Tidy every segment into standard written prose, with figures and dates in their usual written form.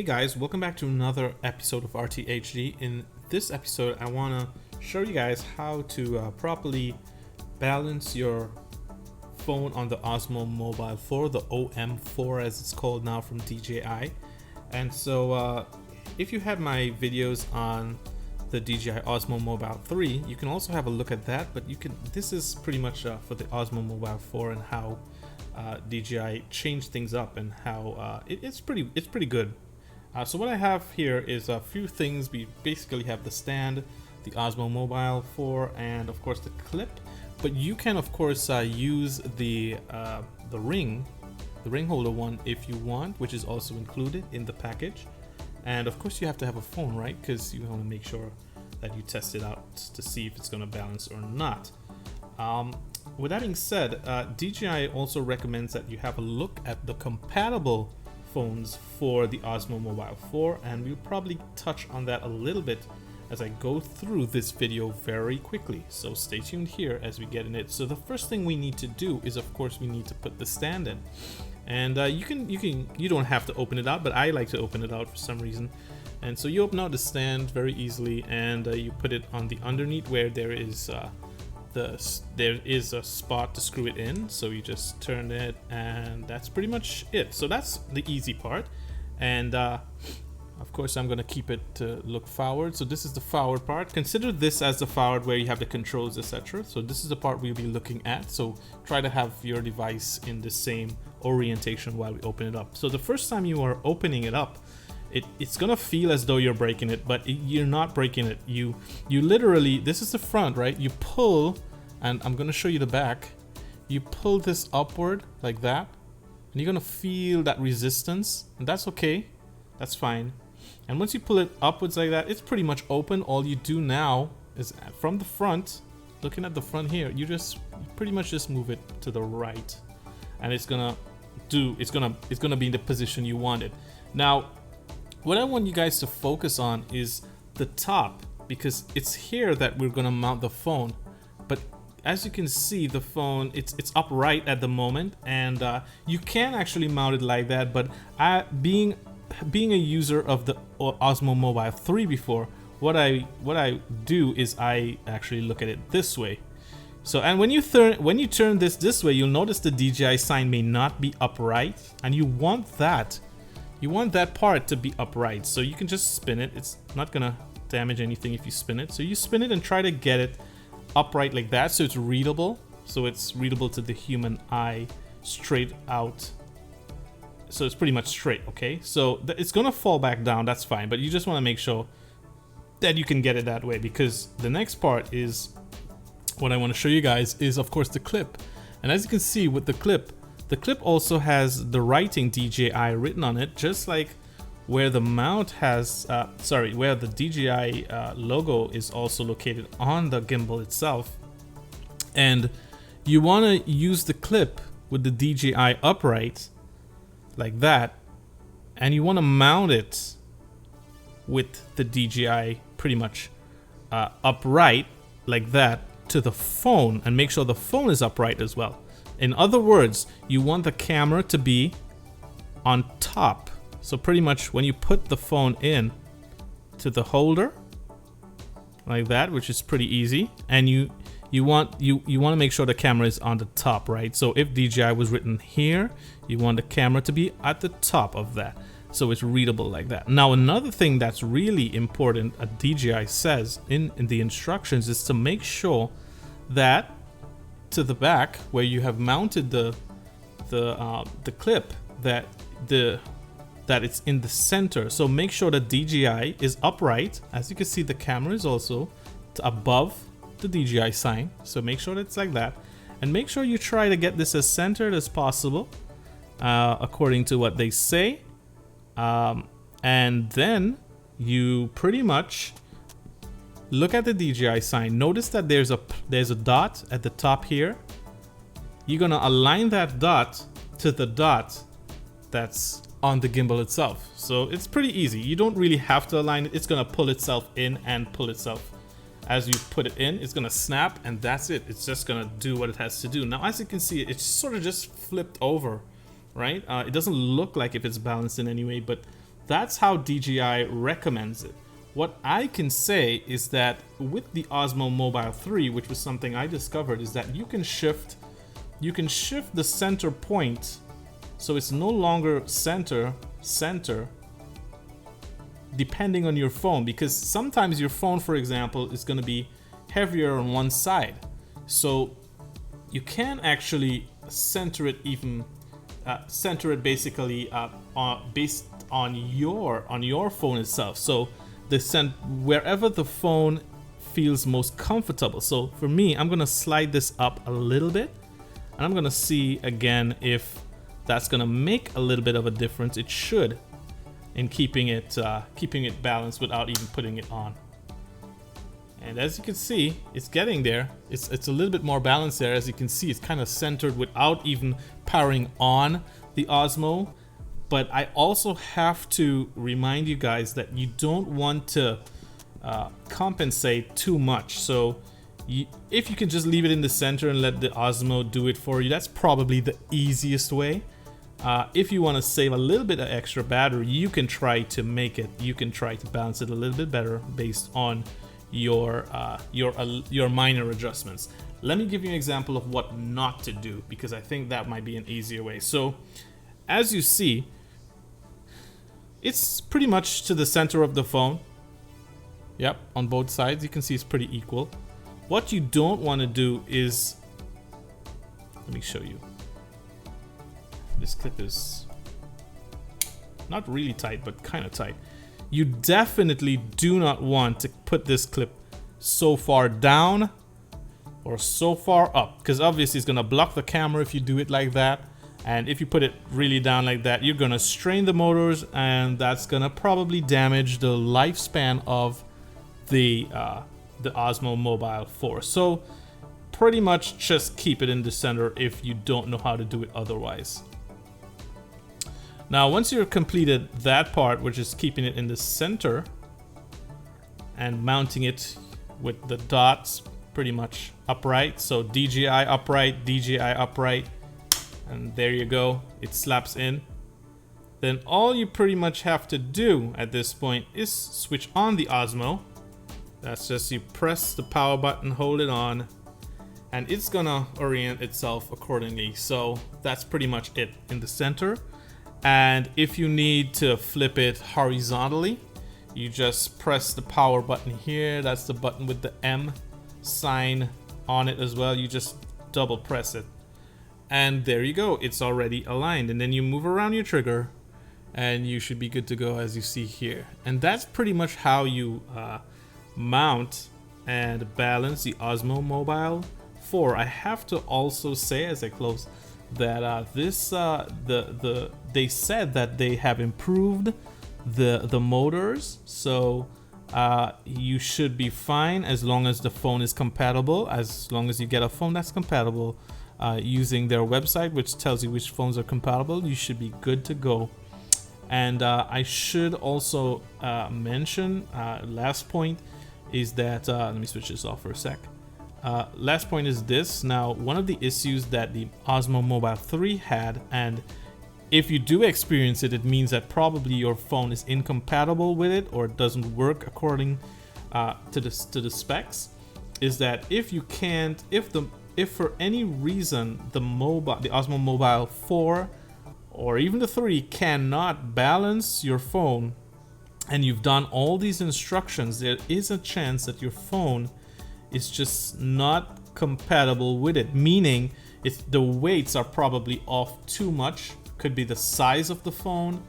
Hey guys, welcome back to another episode of RTHD. In this episode, I want to show you guys how to properly balance your phone on the OSMO Mobile 4, the OM4 as it's called now from DJI. And so if you had my videos on the DJI OSMO Mobile 3, you can also have a look at that, but this is pretty much for the OSMO Mobile 4 and how DJI changed things up and how it's pretty good. So what I have here is a few things. We basically have the stand, the OSMO Mobile 4, and of course the clip. But you can of course use the ring holder one if you want, which is also included in the package. And of course you have to have a phone, right? Because you want to make sure that you test it out to see if it's going to balance or not. With that being said, DJI also recommends that you have a look at the compatible phones for the OSMO Mobile 4, and we'll probably touch on that a little bit as I go through this video very quickly. So stay tuned here as we get in it. So the first thing we need to do is, of course, we need to put the stand in, and you don't have to open it out, but I like to open it out for some reason. And so you open out the stand very easily, and you put it on the underneath where there is a spot to screw it in. So you just turn it, and that's pretty much it. So that's the easy part. And of course I'm going to keep it to look forward. So this is the forward part. Consider this as the forward where you have the controls, etc. So this is the part we'll be looking at. So try to have your device in the same orientation while we open it up. So the first time you are opening it up, it's gonna feel as though you're breaking it, but you're not breaking it. You literally, this is the front, right? You pull, and I'm gonna show you the back. You pull this upward like that, and you're gonna feel that resistance, and that's okay. That's fine. And once you pull it upwards like that, it's pretty much open. All you do now is from the front, looking at the front here, you pretty much just move it to the right, and it's gonna be in the position you want it. Now, what I want you guys to focus on is the top, because it's here that we're gonna mount the phone. But as you can see, the phone, it's upright at the moment, and you can actually mount it like that. But being a user of the OSMO Mobile 3 before, what I do is I actually look at it this way. So, and when you turn this way, you'll notice the DJI sign may not be upright, and you want that. You want that part to be upright, so you can just spin it. It's not gonna damage anything if you spin it. So you spin it and try to get it upright like that, so it's readable. So it's readable to the human eye, straight out. So it's pretty much straight, okay? So it's gonna fall back down, that's fine, but you just wanna make sure that you can get it that way, because the next part is, what I wanna show you guys is, of course, the clip. And as you can see with the clip also has the writing DJI written on it, just like where the mount has, where the DJI logo is also located on the gimbal itself. And you want to use the clip with the DJI upright like that, and you want to mount it with the DJI pretty much upright like that to the phone, and make sure the phone is upright as well. In other words, you want the camera to be on top. So pretty much when you put the phone in to the holder like that, which is pretty easy, and you want to make sure the camera is on the top, right? So if DJI was written here, you want the camera to be at the top of that, so it's readable like that. Now, another thing that's really important, DJI says in the instructions, is to make sure that to the back where you have mounted the clip, that it's in the center. So make sure that DJI is upright. As you can see, the camera is also above the DJI sign, so make sure that it's like that, and make sure you try to get this as centered as possible according to what they say, and then you pretty much look at the DJI sign. Notice that there's a dot at the top here. You're gonna align that dot to the dot that's on the gimbal itself. So it's pretty easy. You don't really have to align it. It's gonna pull itself in and pull itself. As you put it in, it's gonna snap, and that's it. It's just gonna do what it has to do. Now, as you can see, it's sort of just flipped over, right? It doesn't look like if it's balanced in any way, but that's how DJI recommends it. What I can say is that with the OSMO Mobile 3, which was something I discovered, is that you can shift the center point, so it's no longer center depending on your phone, because sometimes your phone, for example, is going to be heavier on one side, so you can actually center it basically based on your phone itself. So wherever the phone feels most comfortable. So for me, I'm gonna slide this up a little bit, and I'm gonna see again if that's gonna make a little bit of a difference. It should, in keeping it balanced without even putting it on. And as you can see, it's getting there. It's a little bit more balanced there. As you can see, it's kind of centered without even powering on the Osmo. But I also have to remind you guys that you don't want to compensate too much. So if you can just leave it in the center and let the Osmo do it for you, that's probably the easiest way. If you want to save a little bit of extra battery, you can try to balance it a little bit better based on your minor adjustments. Let me give you an example of what not to do, because I think that might be an easier way. So as you see, it's pretty much to the center of the phone. Yep, on both sides you can see it's pretty equal. What you don't want to do is, let me show you. This clip is not really tight, but kind of tight. You definitely do not want to put this clip so far down or so far up, because obviously it's going to block the camera if you do it like that. And if you put it really down like that, you're going to strain the motors, and that's going to probably damage the lifespan of the OSMO Mobile 4. So pretty much just keep it in the center if you don't know how to do it otherwise. Now, once you've completed that part, which is keeping it in the center and mounting it with the dots pretty much upright, so DJI upright, DJI upright, and there you go, it slaps in. Then all you pretty much have to do at this point is switch on the Osmo. That's just, you press the power button, hold it on, and it's gonna orient itself accordingly. So that's pretty much it in the center. And if you need to flip it horizontally, you just press the power button here. That's the button with the M sign on it as well. You just double press it, and there you go, it's already aligned. And then you move around your trigger and you should be good to go, as you see here. And that's pretty much how you mount and balance the OSMO Mobile 4. I have to also say, as I close, that they said that they have improved the motors, so you should be fine as long as the phone is compatible. As long as you get a phone that's compatible using their website, which tells you which phones are compatible, you should be good to go. And I should also mention, last point is that let me switch this off for a sec. Last point is this. Now, one of the issues that the OSMO Mobile 3 had, and if you do experience it, it means that probably your phone is incompatible with it or doesn't work according to the specs, is that if for any reason the OSMO Mobile 4 or even the 3 cannot balance your phone, and you've done all these instructions, there is a chance that your phone is just not compatible with it, meaning the weights are probably off too much. Could be the size of the phone,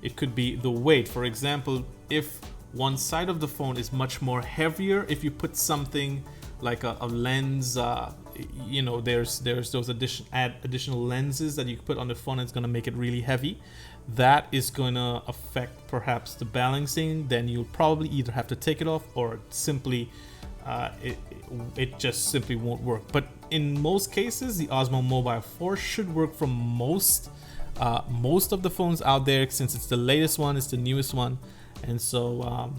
it could be the weight. For example, if one side of the phone is much more heavier, if you put something like a lens, you know, there's those additional lenses that you can put on the phone, it's going to make it really heavy. That is going to affect perhaps the balancing. Then you'll probably either have to take it off or simply it just simply won't work. But in most cases, the OSMO Mobile 4 should work for most of the phones out there, since it's the latest one, it's the newest one. And so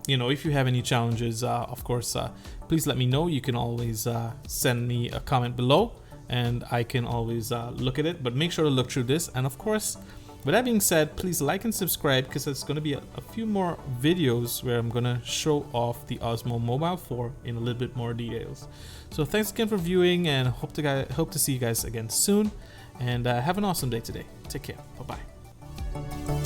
you know, if you have any challenges, of course, please let me know. You can always send me a comment below, and I can always look at it. But make sure to look through this, and of course, With that being said, please like and subscribe, because there's going to be a few more videos where I'm going to show off the OSMO Mobile 4 in a little bit more details. So thanks again for viewing, and hope to see you guys again soon. And have an awesome day today. Take care. Bye-bye.